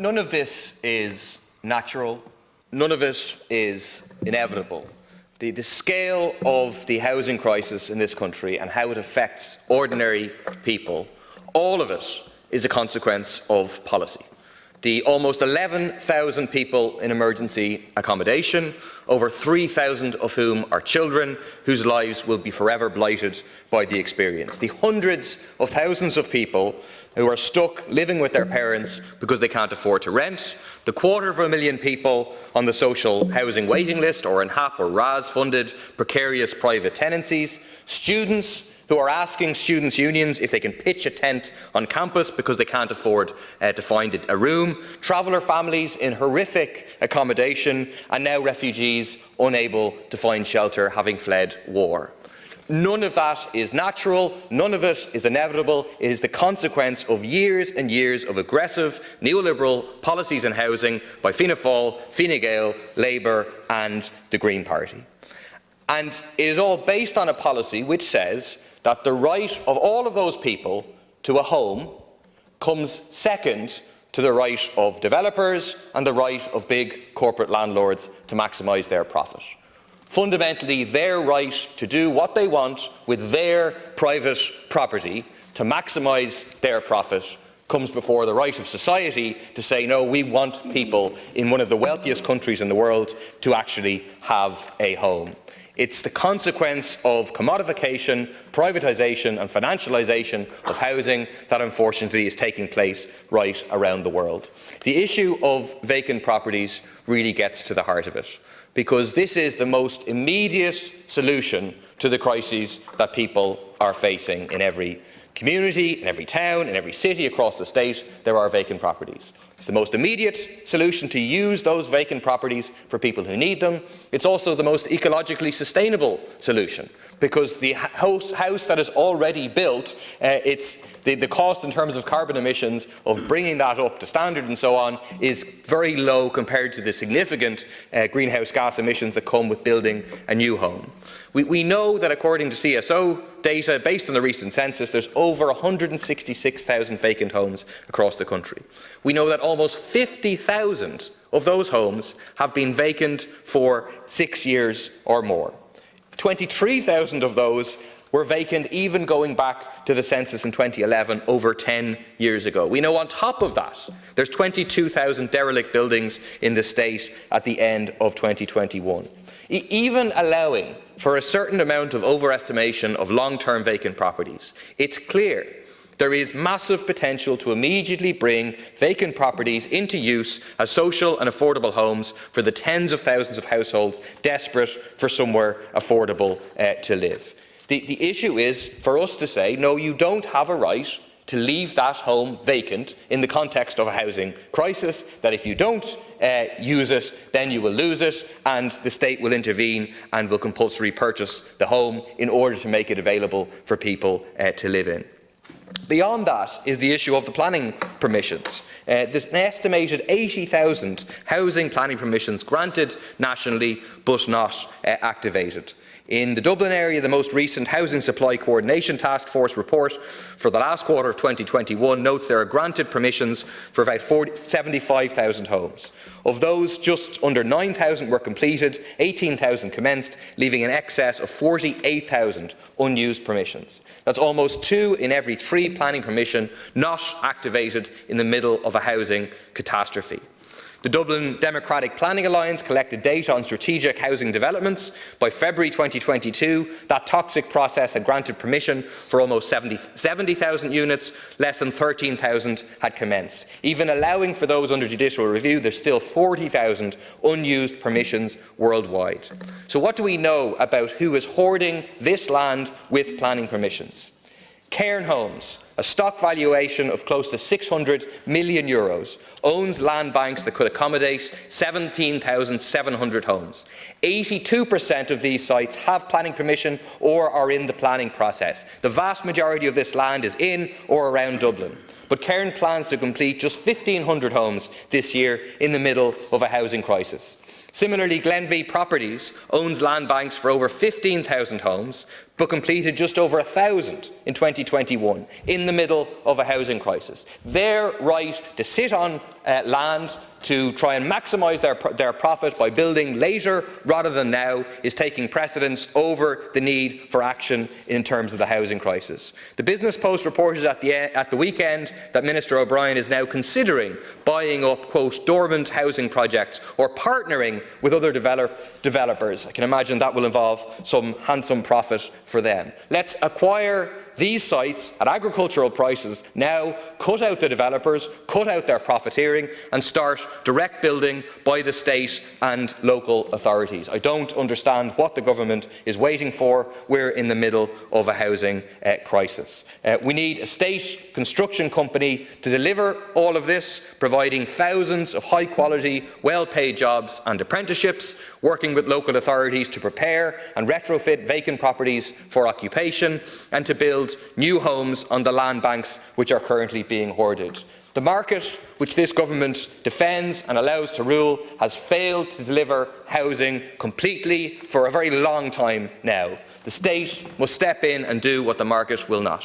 None of this is natural. None of it is inevitable. The scale of the housing crisis in this country and how it affects ordinary people, all of it is a consequence of policy. The almost 11,000 people in emergency accommodation, over 3,000 of whom are children whose lives will be forever blighted by the experience. The hundreds of thousands of people who are stuck living with their parents because they can't afford to rent, the 250,000 people on the social housing waiting list or in HAP or RAS funded precarious private tenancies, students who are asking students' unions if they can pitch a tent on campus because they can't afford to find a room, traveller families in horrific accommodation, and now refugees unable to find shelter having fled war. None of that is natural, none of it is inevitable. It is the consequence of years and years of aggressive neoliberal policies in housing by Fianna Fáil, Fine Gael, Labour and the Green Party. And it is all based on a policy which says that the right of all of those people to a home comes second to the right of developers and the right of big corporate landlords to maximise their profit. Fundamentally, their right to do what they want with their private property to maximise their profit comes before the right of society to say, no, we want people in one of the wealthiest countries in the world to actually have a home. It's the consequence of commodification, privatisation and financialisation of housing that unfortunately is taking place right around the world. The issue of vacant properties really gets to the heart of it, because this is the most immediate solution to the crises that people are facing in every community, in every town, in every city across the state. There are vacant properties. It's the most immediate solution to use those vacant properties for people who need them. It's also the most ecologically sustainable solution, because the house that is already built, the cost in terms of carbon emissions of bringing that up to standard and so on is very low compared to the significant greenhouse gas emissions that come with building a new home. We know that according to CSO data, based on the recent census, there's over 166,000 vacant homes across the country. We know that almost 50,000 of those homes have been vacant for 6 years or more. 23,000 of those were vacant even going back to the census in 2011, over 10 years ago. We know on top of that, there's 22,000 derelict buildings in the state at the end of 2021. Even allowing for a certain amount of overestimation of long-term vacant properties, it's clear there is massive potential to immediately bring vacant properties into use as social and affordable homes for the tens of thousands of households desperate for somewhere affordable to live. The issue is for us to say, no, you don't have a right to leave that home vacant in the context of a housing crisis, that if you don't use it, then you will lose it, and the state will intervene and will compulsory purchase the home in order to make it available for people to live in. Beyond that is the issue of the planning permissions. There's an estimated 80,000 housing planning permissions granted nationally but not activated. In the Dublin area, the most recent Housing Supply Coordination Task Force report for the last quarter of 2021 notes there are granted permissions for about 75,000 homes. Of those, just under 9,000 were completed, 18,000 commenced, leaving in excess of 48,000 unused permissions. That's almost 2 in every 3 planning permission not activated in the middle of a housing catastrophe. The Dublin Democratic Planning Alliance collected data on strategic housing developments. By February 2022, that toxic process had granted permission for almost 70,000 units, less than 13,000 had commenced. Even allowing for those under judicial review, there's still 40,000 unused permissions worldwide. So what do we know about who is hoarding this land with planning permissions? Cairn Homes, a stock valuation of close to €600 million, owns land banks that could accommodate 17,700 homes. 82% of these sites have planning permission or are in the planning process. The vast majority of this land is in or around Dublin. But Cairn plans to complete just 1,500 homes this year in the middle of a housing crisis. Similarly, Glenveagh Properties owns land banks for over 15,000 homes, but completed just over 1,000 in 2021, in the middle of a housing crisis. Their right to sit on land to try and maximise their profit by building later rather than now is taking precedence over the need for action in terms of the housing crisis. The Business Post reported at the weekend that Minister O'Brien is now considering buying up, quote, dormant housing projects or partnering with other developers. I can imagine that will involve some handsome profit for them. Let's acquire these sites at agricultural prices now, cut out the developers, cut out their profiteering and start direct building by the state and local authorities. I don't understand what the government is waiting for. We're in the middle of a housing crisis. We need a state construction company to deliver all of this, providing thousands of high-quality, well-paid jobs and apprenticeships, working with local authorities to prepare and retrofit vacant properties for occupation, and to build new homes on the land banks which are currently being hoarded. The market, which this government defends and allows to rule, has failed to deliver housing completely for a very long time now. The state must step in and do what the market will not.